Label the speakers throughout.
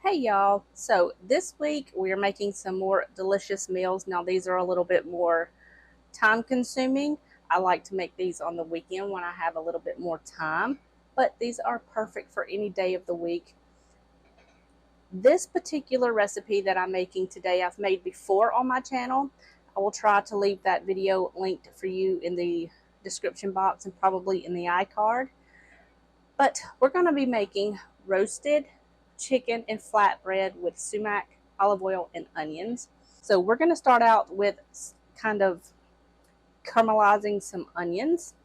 Speaker 1: Hey y'all, so this week we are making some more delicious meals. Now these are a little bit more time consuming. I like to make these on the weekend when I have a little bit more time, but these are perfect for any day of the week. This particular recipe that I'm making today I've made before on my channel. I will try to leave that video linked for you in the description box and probably in the iCard. But we're going to be making roasted chicken and flatbread with sumac, olive oil, and onions. So we're going to start out with kind of caramelizing some onions.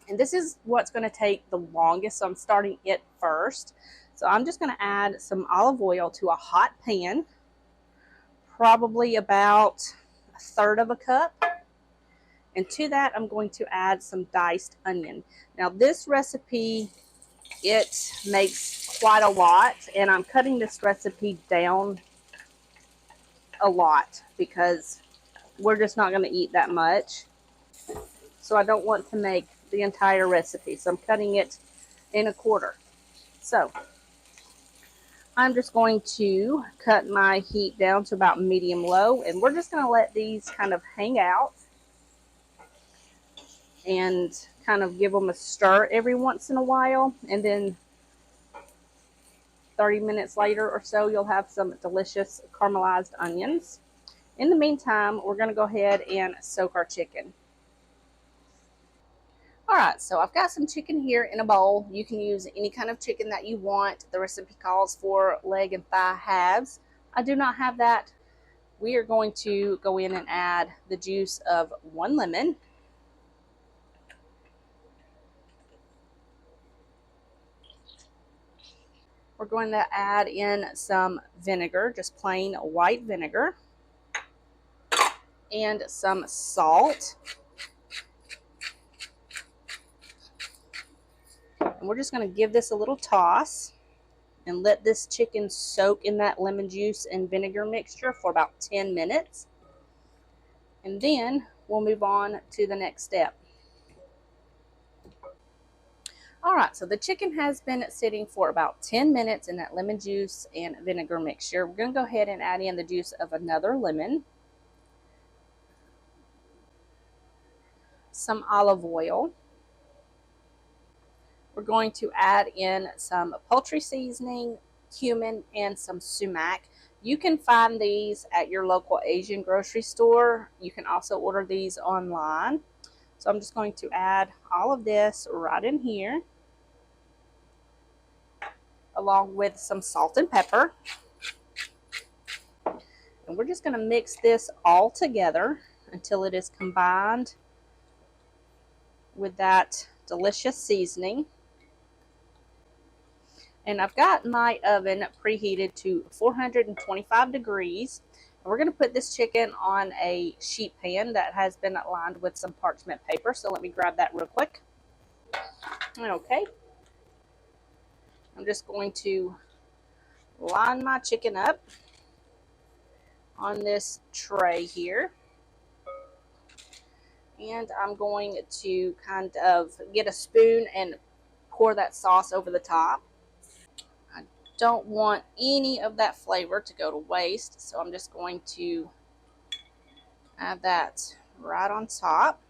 Speaker 1: And this is what's going to take the longest, so I'm starting it first. So I'm just going to add some olive oil to a hot pan, probably about 1/3 of a cup. And to that, I'm going to add some diced onion. Now this recipe, it makes quite a lot, and I'm cutting this recipe down a lot because we're just not going to eat that much. So I don't want to make the entire recipe, so I'm cutting it in 1/4. So I'm just going to cut my heat down to about medium low, and we're just going to let these kind of hang out and kind of give them a stir every once in a while, and then 30 minutes later or so you'll have some delicious caramelized onions. In the meantime, we're going to go ahead and soak our chicken. Alright, so I've got some chicken here in a bowl. You can use any kind of chicken that you want. The recipe calls for leg and thigh halves. I do not have that. We are going to go in and add the juice of 1 lemon. We're going to add in some vinegar, just plain white vinegar, and some salt. And we're just going to give this a little toss and let this chicken soak in that lemon juice and vinegar mixture for about 10 minutes. And then we'll move on to the next step. Alright, so the chicken has been sitting for about 10 minutes in that lemon juice and vinegar mixture. We're going to go ahead and add in the juice of another lemon, some olive oil. We're going to add in some poultry seasoning, cumin, and some sumac. You can find these at your local Asian grocery store. You can also order these online. So I'm just going to add all of this right in here, along with some salt and pepper. And we're just going to mix this all together until it is combined with that delicious seasoning. And I've got my oven preheated to 425 degrees. And we're going to put this chicken on a sheet pan that has been lined with some parchment paper. So let me grab that real quick. Okay. I'm just going to line my chicken up on this tray here. And I'm going to kind of get a spoon and pour that sauce over the top. I don't want any of that flavor to go to waste, so I'm just going to add that right on top.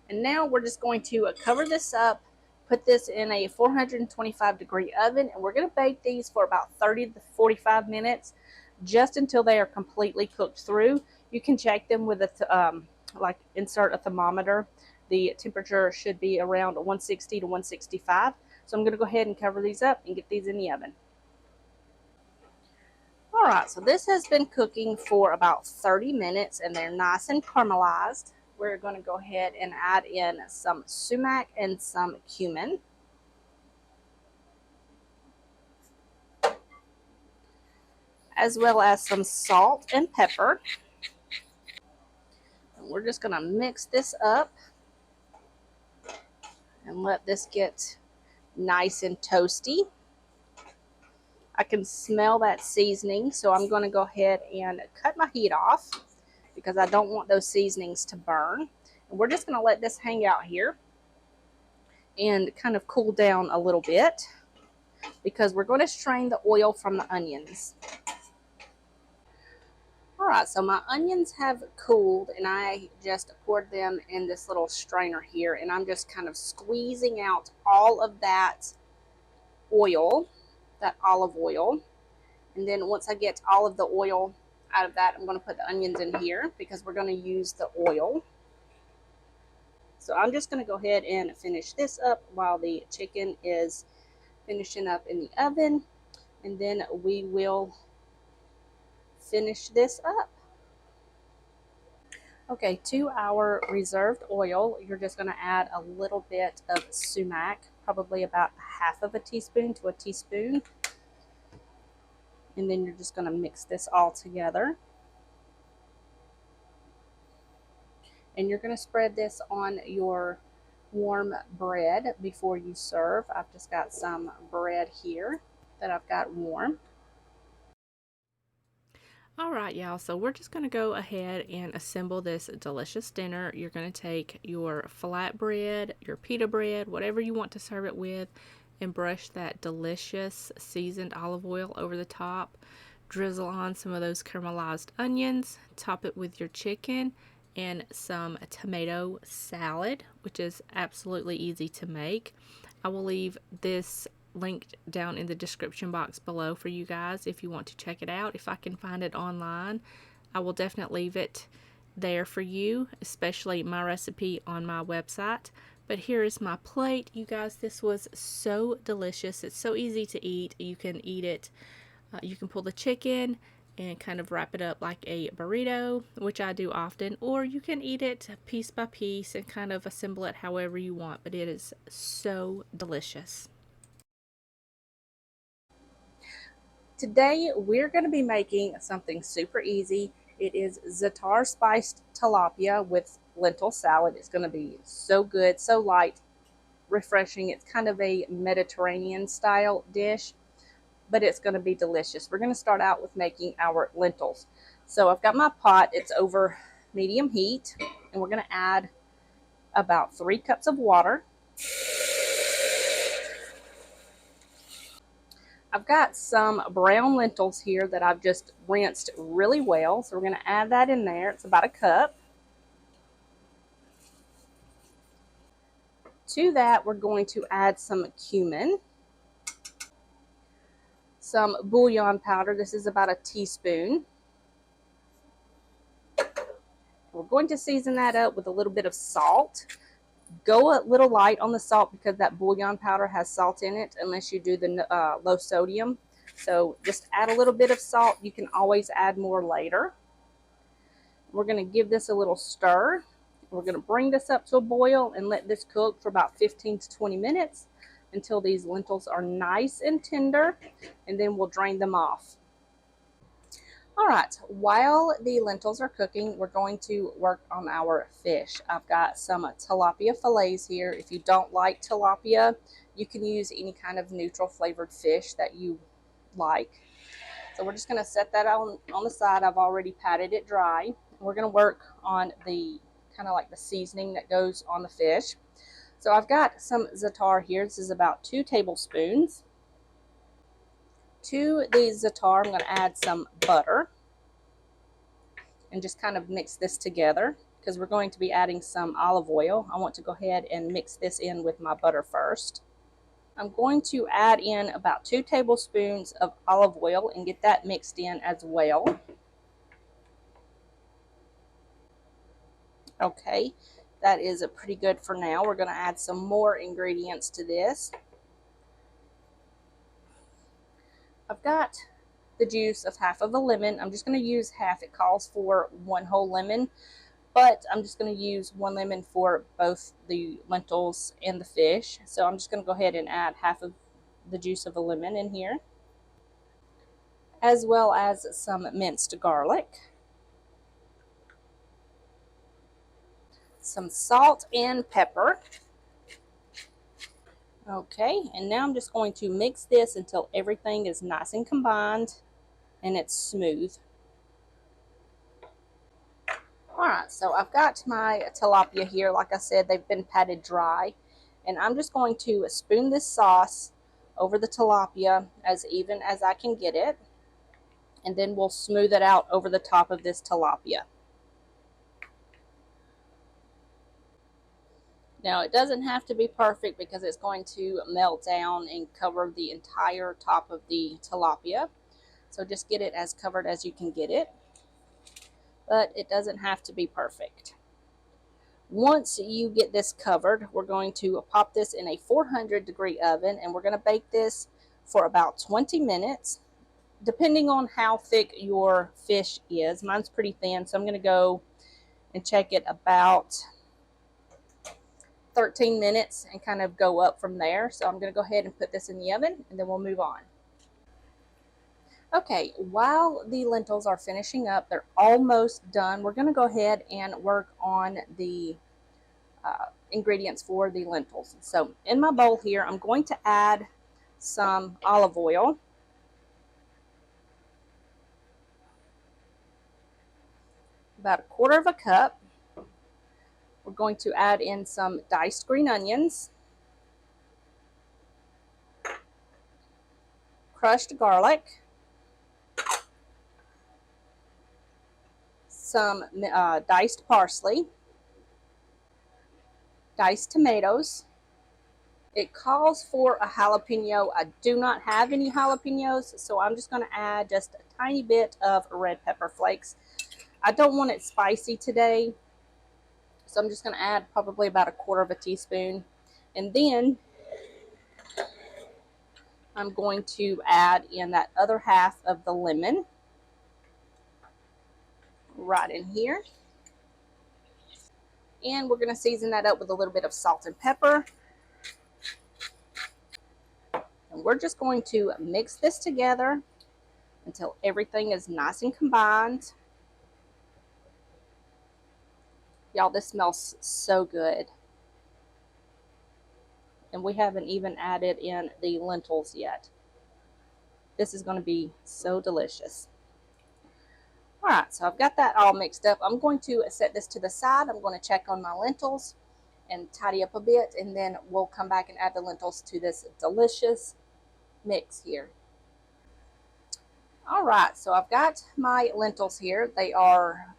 Speaker 1: And now we're just going to cover this up, put this in a 425 degree oven, and we're going to bake these for about 30 to 45 minutes, just until they are completely cooked through. You can check them with a, like insert a thermometer. The temperature should be around 160 to 165. So I'm going to go ahead and cover these up and get these in the oven. Alright, so this has been cooking for about 30 minutes and they're nice and caramelized. We're going to go ahead and add in some sumac and some cumin. As well as some salt and pepper. And we're just going to mix this up and let this get nice and toasty. I can smell that seasoning, so I'm going to go ahead and cut my heat off because I don't want those seasonings to burn. And we're just going to let this hang out here and kind of cool down a little bit. because we're going to strain the oil from the onions. Alright, so my onions have cooled and I just poured them in this little strainer here, and I'm just kind of squeezing out all of that oil, that olive oil. And then once I get all of the oil out of that, I'm going to put the onions in here because we're going to use the oil. So I'm just going to go ahead and finish this up while the chicken is finishing up in the oven, and then we will finish this up. Okay, to our reserved oil, you're just going to add a little bit of sumac, probably about half of a teaspoon to a teaspoon. And then you're just going to mix this all together. And you're going to spread this on your warm bread before you serve. I've just got some bread here that I've got warm.
Speaker 2: Alright, y'all, so we're just going to go ahead and assemble this delicious dinner. You're going to take your flatbread, your pita bread, whatever you want to serve it with, and brush that delicious seasoned olive oil over the top. Drizzle on some of those caramelized onions, top it with your chicken and some tomato salad, which is absolutely easy to make. I will leave this linked down in the description box below for you guys if you want to check it out. If I can find it online, I will definitely leave it there for you, especially my recipe on my website. But here is my plate, you guys. This was so delicious. It's so easy to eat. You can eat it, you can pull the chicken and kind of wrap it up like a burrito, which I do often, or you can eat it piece by piece and kind of assemble it however you want, but it is so delicious.
Speaker 1: Today we're going to be making something super easy. It is za'atar spiced tilapia with lentil salad. It's going to be so good, so light, refreshing. It's kind of a Mediterranean style dish, but it's going to be delicious. We're going to start out with making our lentils. So I've got my pot. It's over medium heat, and we're going to add about 3 cups of water. I've got some brown lentils here that I've just rinsed really well, so we're going to add that in there. It's about a cup. To that, we're going to add some cumin, some bouillon powder. This is about a teaspoon. We're going to season that up with a little bit of salt. Go a little light on the salt because that bouillon powder has salt in it unless you do the low sodium. So just add a little bit of salt. You can always add more later. We're going to give this a little stir. We're going to bring this up to a boil and let this cook for about 15 to 20 minutes until these lentils are nice and tender, and then we'll drain them off. Alright, while the lentils are cooking, we're going to work on our fish. I've got some tilapia fillets here. If you don't like tilapia, you can use any kind of neutral flavored fish that you like. So we're just going to set that on the side. I've already patted it dry. We're going to work on the kind of like the seasoning that goes on the fish. So I've got some za'atar here. This is about 2 tablespoons. To the za'atar, I'm going to add some butter and just kind of mix this together because we're going to be adding some olive oil. I want to go ahead and mix this in with my butter first. I'm going to add in about 2 tablespoons of olive oil and get that mixed in as well. Okay, that is pretty good for now. We're going to add some more ingredients to this. I've got the juice of half of a lemon. I'm just going to use half. It calls for 1 whole lemon, but I'm just going to use 1 lemon for both the lentils and the fish. So I'm just going to go ahead and add half of the juice of a lemon in here, as well as some minced garlic, some salt and pepper. Okay, and now I'm just going to mix this until everything is nice and combined and it's smooth. Alright, so I've got my tilapia here. Like I said, they've been patted dry, and I'm just going to spoon this sauce over the tilapia as even as I can get it, and then we'll smooth it out over the top of this tilapia. Now it doesn't have to be perfect because it's going to melt down and cover the entire top of the tilapia. So just get it as covered as you can get it, but it doesn't have to be perfect. Once you get this covered, we're going to pop this in a 400-degree oven, and we're going to bake this for about 20 minutes, depending on how thick your fish is. Mine's pretty thin, so I'm going to go and check it about 13 minutes and kind of go up from there. So I'm going to go ahead and put this in the oven, and then we'll move on. Okay, while the lentils are finishing up, they're almost done. We're going to go ahead and work on the ingredients for the lentils. So in my bowl here, I'm going to add some olive oil, about 1/4 cup. We're going to add in some diced green onions, crushed garlic, some diced parsley, diced tomatoes. It calls for a jalapeno. I do not have any jalapenos, so I'm just going to add just a tiny bit of red pepper flakes. I don't want it spicy today, so I'm just going to add probably about 1/4 teaspoon. And then I'm going to add in that other half of the lemon right in here. And we're going to season that up with a little bit of salt and pepper. And we're just going to mix this together until everything is nice and combined. Y'all, this smells so good. And we haven't even added in the lentils yet. This is going to be so delicious. Alright, so I've got that all mixed up. I'm going to set this to the side. I'm going to check on my lentils and tidy up a bit, and then we'll come back and add the lentils to this delicious mix here. Alright, so I've got my lentils here. They are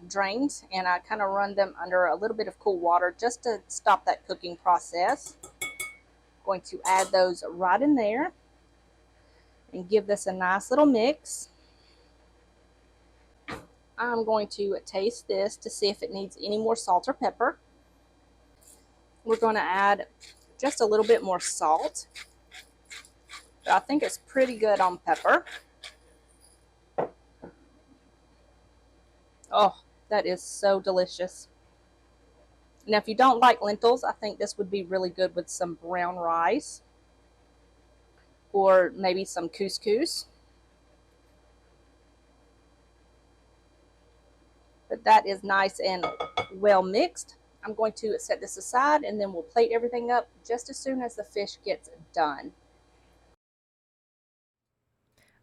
Speaker 1: drained, and I kind of run them under a little bit of cool water just to stop that cooking process. I'm going to add those right in there and give this a nice little mix. I'm going to taste this to see if it needs any more salt or pepper. We're going to add just a little bit more salt, but I think it's pretty good on pepper. Oh, that is so delicious. Now, if you don't like lentils, I think this would be really good with some brown rice or maybe some couscous. But that is nice and well mixed. I'm going to set this aside, and then we'll plate everything up just as soon as the fish gets done.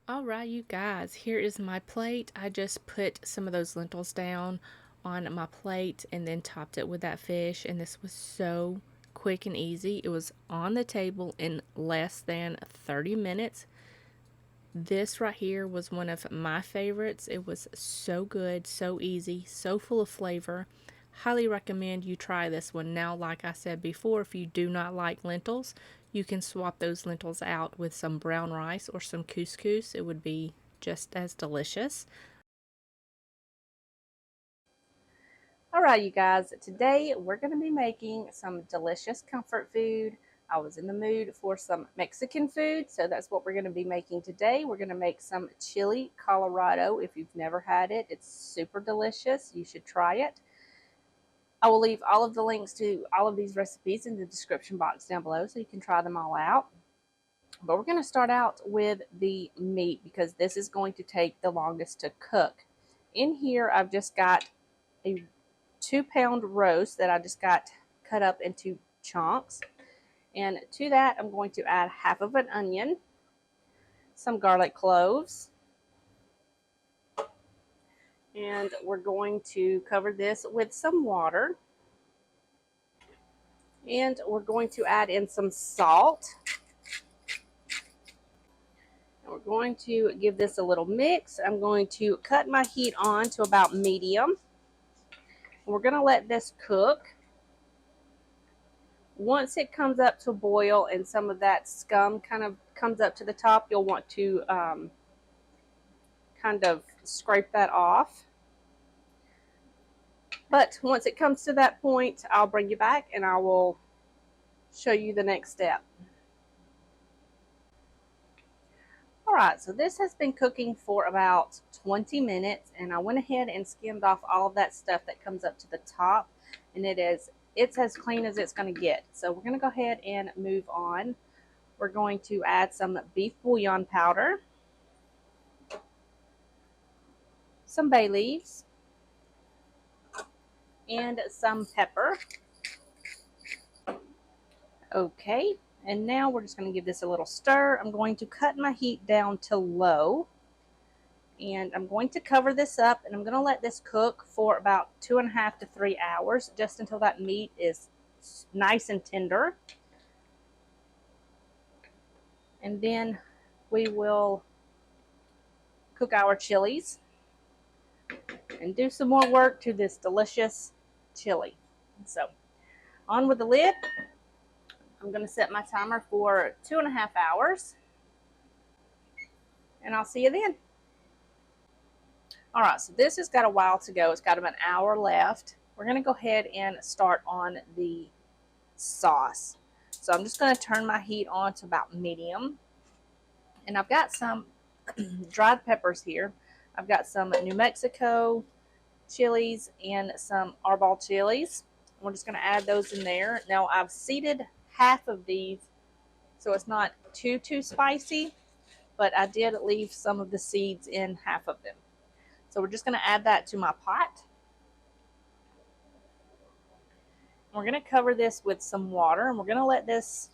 Speaker 2: Alright, you guys, here is my plate. I just put some of those lentils down on my plate and then topped it with that fish, and this was so quick and easy. It was on the table in less than 30 minutes. This right here was one of my favorites. It was so good, so easy, so full of flavor. Highly recommend you try this one. Now, like I said before, if you do not like lentils, you can swap those lentils out with some brown rice or some couscous. It would be just as delicious.
Speaker 1: Alright, you guys, today we're going to be making some delicious comfort food. I was in the mood for some Mexican food, so that's what we're going to be making today. We're going to make some chili Colorado. If you've never had it, it's super delicious. You should try it. I will leave all of the links to all of these recipes in the description box down below so you can try them all out. But we're going to start out with the meat because this is going to take the longest to cook. In here, I've just got a 2-pound roast that I just got cut up into chunks. And to that, I'm going to add half of an onion, some garlic cloves, and we're going to cover this with some water. And we're going to add in some salt We're going to give this a little mix. I'm going to cut my heat on to about medium. We're going to let this cook. Once it comes up to boil and some of that scum kind of comes up to the top, you'll want to kind of scrape that off. But once it comes to that point, I'll bring you back and I will show you the next step. Alright, so this has been cooking for about 20 minutes and I went ahead and skimmed off all of that stuff that comes up to the top, and it's as clean as it's going to get. So we're going to go ahead and move on. We're going to add some beef bouillon powder, some bay leaves, and some pepper. Okay, and now we're just going to give this a little stir. I'm going to cut my heat down to low, and I'm going to cover this up, and I'm going to let this cook for about 2.5 to 3 hours, just until that meat is nice and tender. And then we will cook our chilies and do some more work to this delicious chili. So on with the lid. I'm going to set my timer for 2.5 hours, and I'll see you then. Alright, so this has got a while to go. It's got about an hour left. We're going to go ahead and start on the sauce. So I'm just going to turn my heat on to about medium. And I've got some dried peppers here. I've got some New Mexico chilies and some arbol chilies. We're just going to add those in there. Now I've seeded half of these so it's not too spicy, but I did leave some of the seeds in half of them. So we're just going to add that to my pot. We're going to cover this with some water, and we're going to let this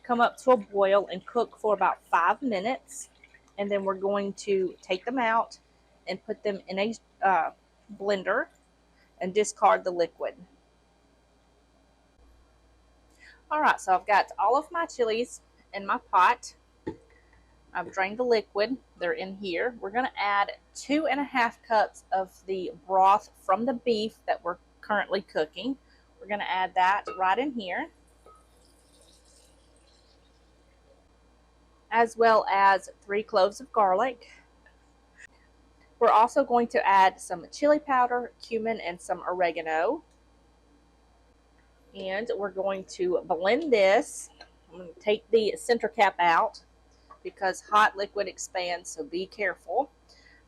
Speaker 1: come up to a boil and cook for about 5 minutes. And then we're going to take them out and put them in a blender and discard the liquid. Alright, so I've got all of my chilies in my pot. I've drained the liquid. They're in here. We're going to add 2.5 cups of the broth from the beef that we're currently cooking. We're going to add that right in here, as well as 3 cloves of garlic. We're also going to add some chili powder, cumin, and some oregano. And we're going to blend this. I'm going to take the center cap out because hot liquid expands, so be careful.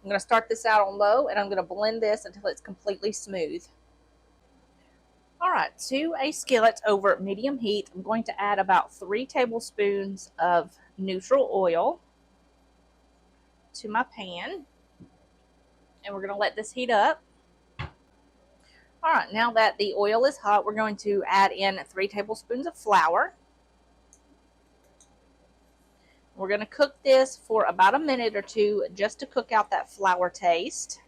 Speaker 1: I'm going to start this out on low, and I'm going to blend this until it's completely smooth. Alright, to a skillet over medium heat, I'm going to add about 3 tablespoons of neutral oil to my pan. And we're going to let this heat up. Alright, now that the oil is hot, we're going to add in 3 tablespoons of flour. We're going to cook this for about a minute or two just to cook out that flour taste.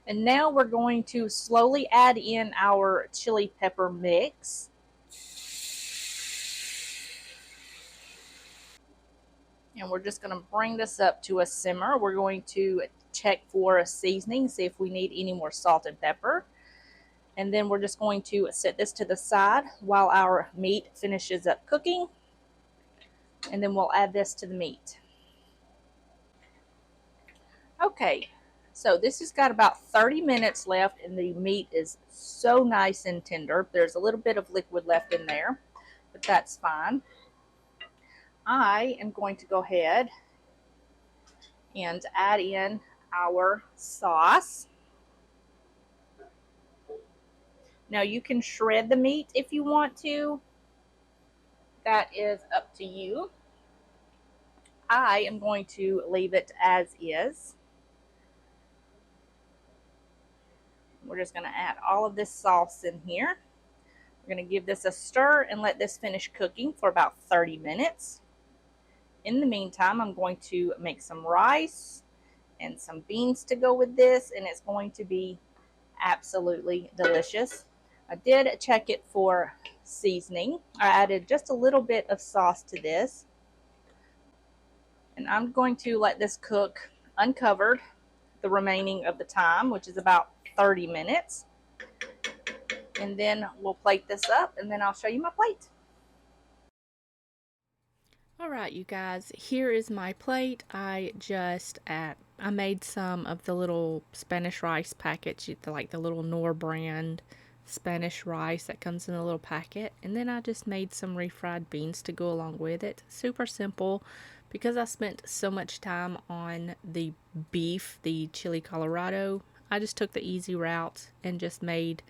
Speaker 1: And now we're going to slowly add in our chili pepper mix. And we're just going to bring this up to a simmer. We're going to check for a seasoning, see if we need any more salt and pepper. And then we're just going to set this to the side while our meat finishes up cooking. And then we'll add this to the meat. Okay, so this has got about 30 minutes left, and the meat is so nice and tender. There's a little bit of liquid left in there, but that's fine. I am going to go ahead and add in our sauce. Now you can shred the meat if you want to. That is up to you. I am going to leave it as is. We're just going to add all of this sauce in here. We're going to give this a stir and let this finish cooking for about 30 minutes. In the meantime, I'm going to make some rice and some beans to go with this, and it's going to be absolutely delicious. I did check it for seasoning. I added just a little bit of sauce to this. And I'm going to let this cook uncovered the remaining of the time, which is about 30 minutes. And then we'll plate this up, and then I'll show you my plate.
Speaker 2: Alright, you guys, here is my plate. I made some of the little Spanish rice packets, like the little Knorr brand Spanish rice that comes in a little packet. And then I just made some refried beans to go along with it. Super simple. Because I spent so much time on the beef, the chili Colorado, I just took the easy route and just made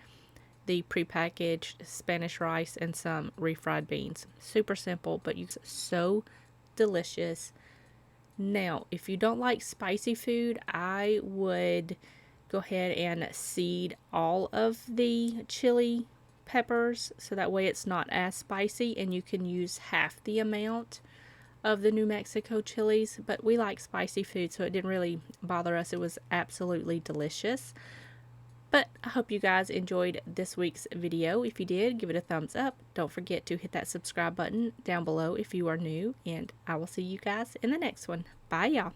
Speaker 2: the prepackaged Spanish rice and some refried beans. Super simple, but so delicious. Now, if you don't like spicy food, I would go ahead and seed all of the chili peppers so that way it's not as spicy and you can use half the amount of the New Mexico chilies. But we like spicy food, so it didn't really bother us. It was absolutely delicious. But I hope you guys enjoyed this week's video. If you did, give it a thumbs up. Don't forget to hit that subscribe button down below if you are new. And I will see you guys in the next one. Bye, y'all.